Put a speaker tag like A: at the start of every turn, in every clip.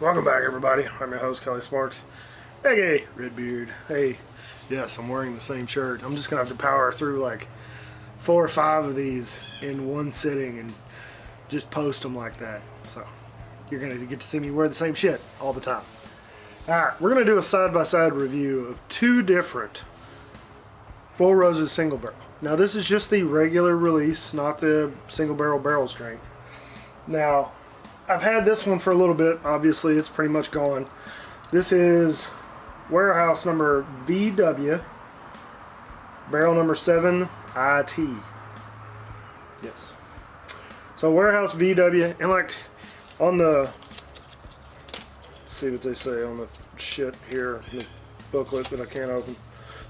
A: Welcome back, everybody. I'm your host, Kelly Sparks, aka Redbeard. Hey, yes, I'm wearing the same shirt. I'm just gonna have to power through like 4 or 5 of these in one sitting and just post them like that. So you're gonna get to see me wear the same shit all the time. Alright, we're gonna do a side-by-side review of 2 different Four Roses single barrel. Now this is just the regular release, not the single barrel strength. Now, I've had this one for a little bit. Obviously, it's pretty much gone. This is warehouse number VW, barrel number 7IT. Yes. So warehouse VW, and like on the, let's see what they say on the shit here, the booklet that I can't open.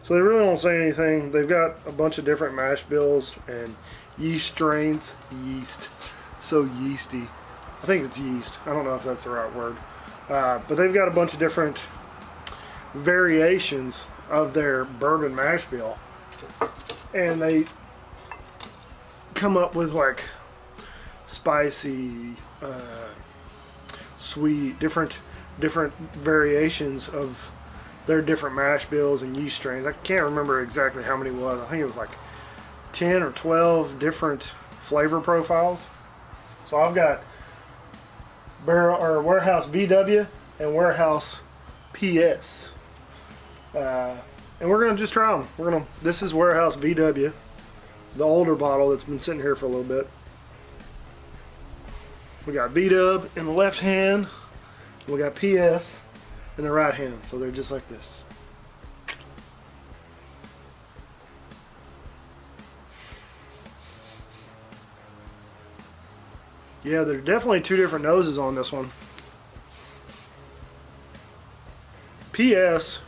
A: So they really don't say anything. They've got a bunch of different mash bills and yeast strains. Yeast. So yeasty. I think it's yeast. I don't know if that's the right word. But they've got a bunch of different variations of their bourbon mash bill. And they come up with like spicy, sweet, different variations of their different mash bills and yeast strains. I can't remember exactly how many it was. I think it was like 10 or 12 different flavor profiles. So I've got warehouse VW and warehouse PS, and we're gonna just try them. This is warehouse VW, the older bottle that's been sitting here for a little bit. We got VW in the left hand, we got PS in the right hand, so they're just like this. Yeah, there are definitely 2 different noses on this one. PS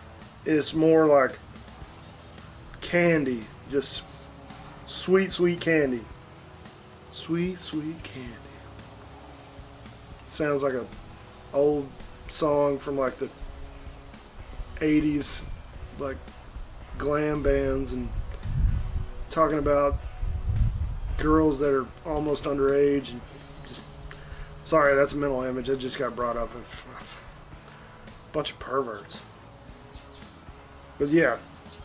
A: is more like candy, just sweet candy. Sweet candy. Sounds like a old song from like the 80s, like glam bands, and talking about girls that are almost underage and just, sorry, that's a mental image that just got brought up of a bunch of perverts. But yeah,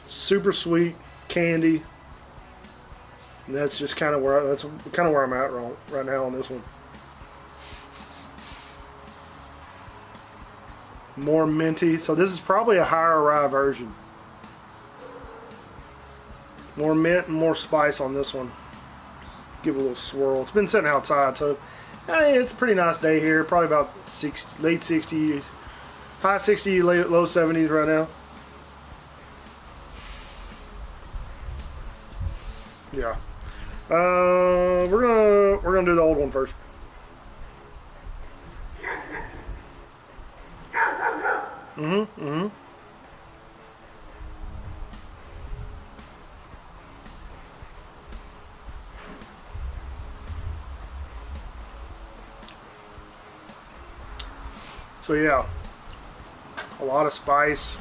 A: super sweet candy. And that's just kind of where I'm at right now on this one. More minty. So this is probably a higher rye version. More mint and more spice on this one. Give it a little swirl. It's been sitting outside, so hey, it's a pretty nice day here. Probably about late 60s, high 60s, low 70s right now. Yeah. We're gonna do the old one first. So yeah, a lot of spice.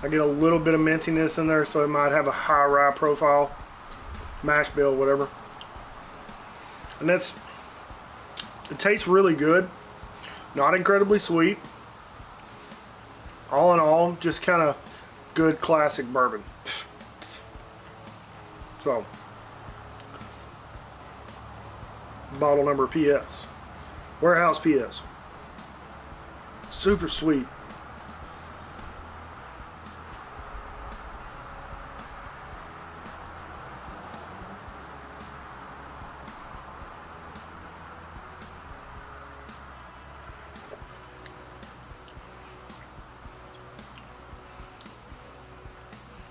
A: I get a little bit of mintiness in there, so it might have a high rye profile, mash bill, whatever. And it tastes really good. Not incredibly sweet. All in all, just kind of good classic bourbon. So, bottle number PS. Warehouse PS. Super sweet.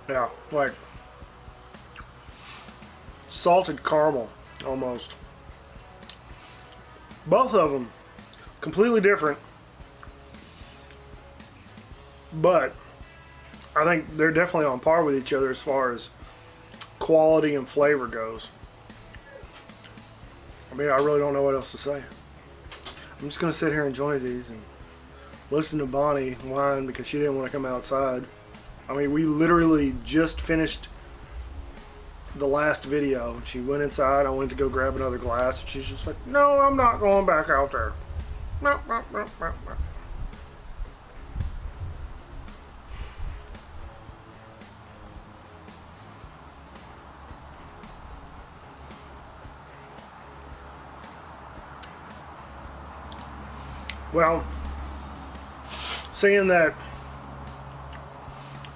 A: Yeah, like salted caramel almost. Both of them completely different, but I think they're definitely on par with each other as far as quality and flavor goes. I mean, I really don't know what else to say. I'm just gonna sit here and enjoy these and listen to Bonnie whine because she didn't want to come outside. I mean, we literally just finished the last video. She went inside. I went to go grab another glass, and she's just like, "No, I'm not going back out there." Well, seeing that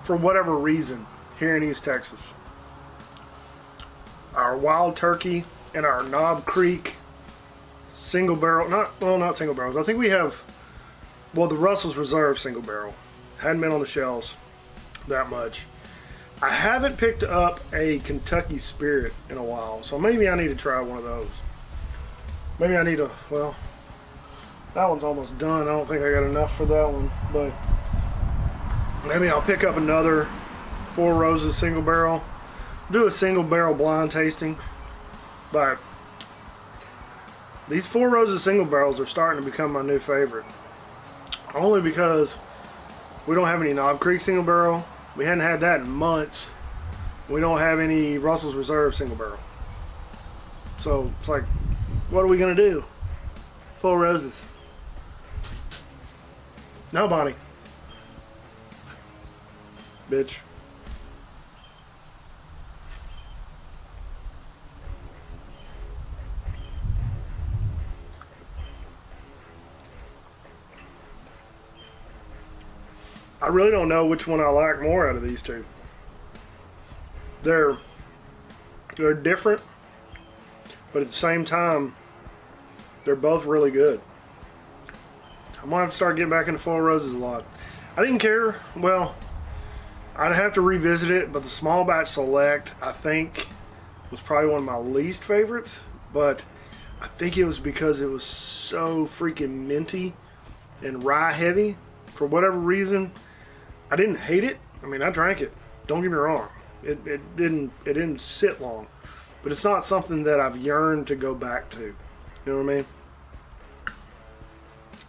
A: for whatever reason here in East Texas, our wild turkey and our Knob Creek single barrel, not single barrels. I think we have, well, the Russell's Reserve single barrel. Hadn't been on the shelves that much. I haven't picked up a Kentucky Spirit in a while, so maybe I need to try one of those. Maybe I need to, well, that one's almost done. I don't think I got enough for that one, but maybe I'll pick up another Four Roses single barrel. Do a single barrel blind tasting. But these Four Roses single barrels are starting to become my new favorite. Only because we don't have any Knob Creek single barrel. We hadn't had that in months. We don't have any Russell's Reserve single barrel. So it's like, what are we gonna do? Four Roses. No, Bonnie. Bitch. I really don't know which one I like more out of these two. They're different, but at the same time, they're both really good. I'm gonna have to start getting back into Four Roses a lot. I didn't care. Well, I'd have to revisit it, but the Small Batch Select, I think, was probably one of my least favorites. But I think it was because it was so freaking minty and rye heavy. For whatever reason, I didn't hate it. I mean, I drank it. Don't get me wrong. It didn't sit long, but it's not something that I've yearned to go back to. You know what I mean?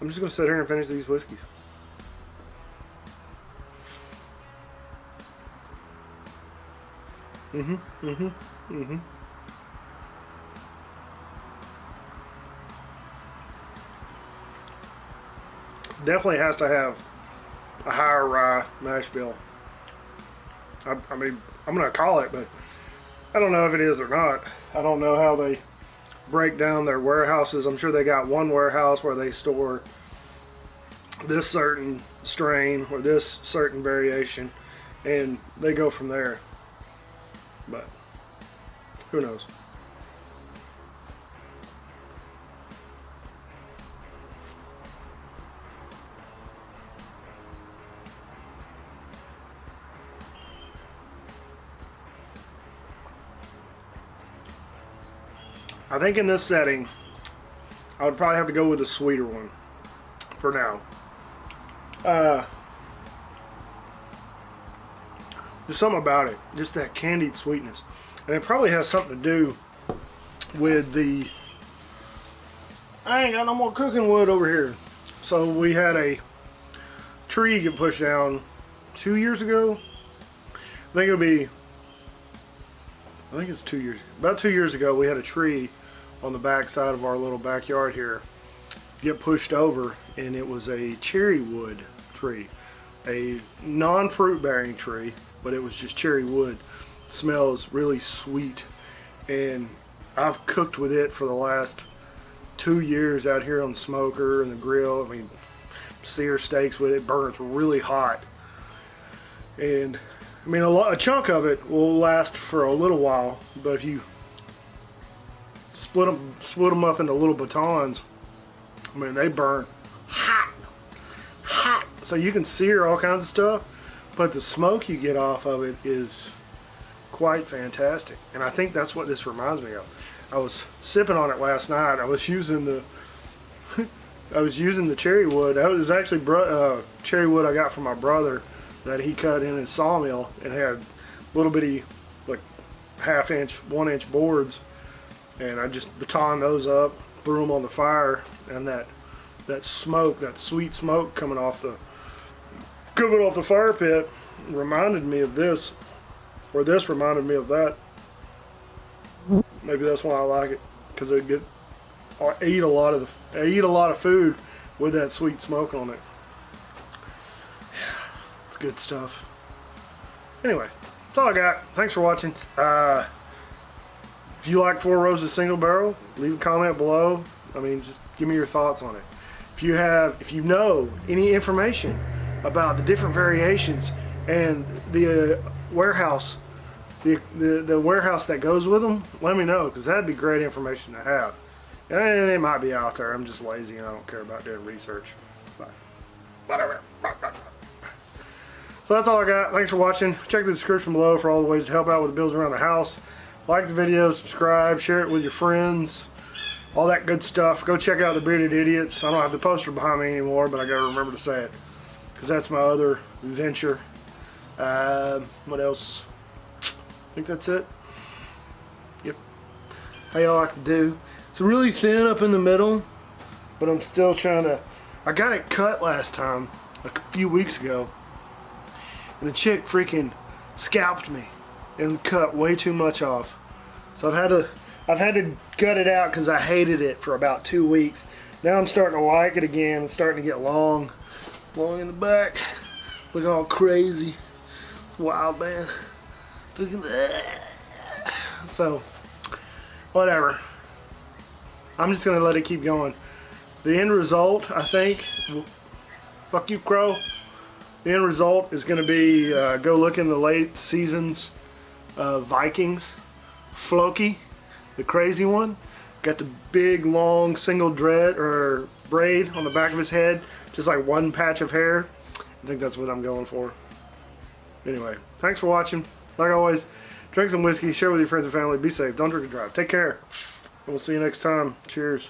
A: I'm just gonna sit here and finish these whiskeys. Definitely has to have a higher rye mash bill. I mean, I'm gonna call it, but I don't know if it is or not. I don't know how they break down their warehouses. I'm sure they got one warehouse where they store this certain strain or this certain variation, and they go from there. But who knows? I think in this setting, I would probably have to go with a sweeter one for now. There's something about it, just that candied sweetness. And it probably has something to do with the, I ain't got no more cooking wood over here. So we had a tree get pushed down 2 years ago. I think it's 2 years, about 2 years ago, we had a tree on the back side of our little backyard here get pushed over, and it was a cherry wood tree, a non-fruit bearing tree, but it was just cherry wood. It smells really sweet, and I've cooked with it for the last 2 years out here on the smoker and the grill. I mean, sear steaks with it, burns really hot, and I mean, a chunk of it will last for a little while, but if you split them up into little batons, I mean, they burn hot. So you can sear all kinds of stuff, but the smoke you get off of it is quite fantastic. And I think that's what this reminds me of. I was sipping on it last night. I was using the cherry wood. That was actually cherry wood I got from my brother that he cut in his sawmill, and had little bitty, like 1/2 inch, 1 inch boards, and I just batoned those up, threw them on the fire, and that smoke, that sweet smoke coming off the fire pit reminded me of this, or this reminded me of that. Maybe that's why I like it, because I eat a lot of food with that sweet smoke on it. It's good stuff. Anyway, that's all I got. Thanks for watching. If you like Four Roses single barrel, leave a comment below. I mean, just give me your thoughts on it. If you know any information about the different variations and the warehouse, the warehouse that goes with them, let me know, because that'd be great information to have. And it might be out there. I'm just lazy and I don't care about doing research. But whatever. So that's all I got. Thanks for watching. Check the description below for all the ways to help out with the bills around the house. Like the video, subscribe, share it with your friends, all that good stuff. Go check out the Bearded Idiots. I don't have the poster behind me anymore, but I gotta remember to say it, because that's my other venture. What else? I think that's it. Yep. How y'all like to do? It's really thin up in the middle, but I'm still trying to. I got it cut last time, like a few weeks ago, and the chick freaking scalped me and cut way too much off. So I've had to gut it out because I hated it for about 2 weeks. Now I'm starting to like it again. It's starting to get long in the back. Look all crazy, wild man. Look at that. So whatever. I'm just gonna let it keep going. The end result, I think. Fuck you, Crow. The end result is going to be, go look in the late seasons Vikings. Floki, the crazy one, got the big long single dread or braid on the back of his head, just like one patch of hair. I think that's what I'm going for. Anyway, thanks for watching. Like always, drink some whiskey, share with your friends and family, be safe, don't drink and drive. Take care, and we'll see you next time. Cheers.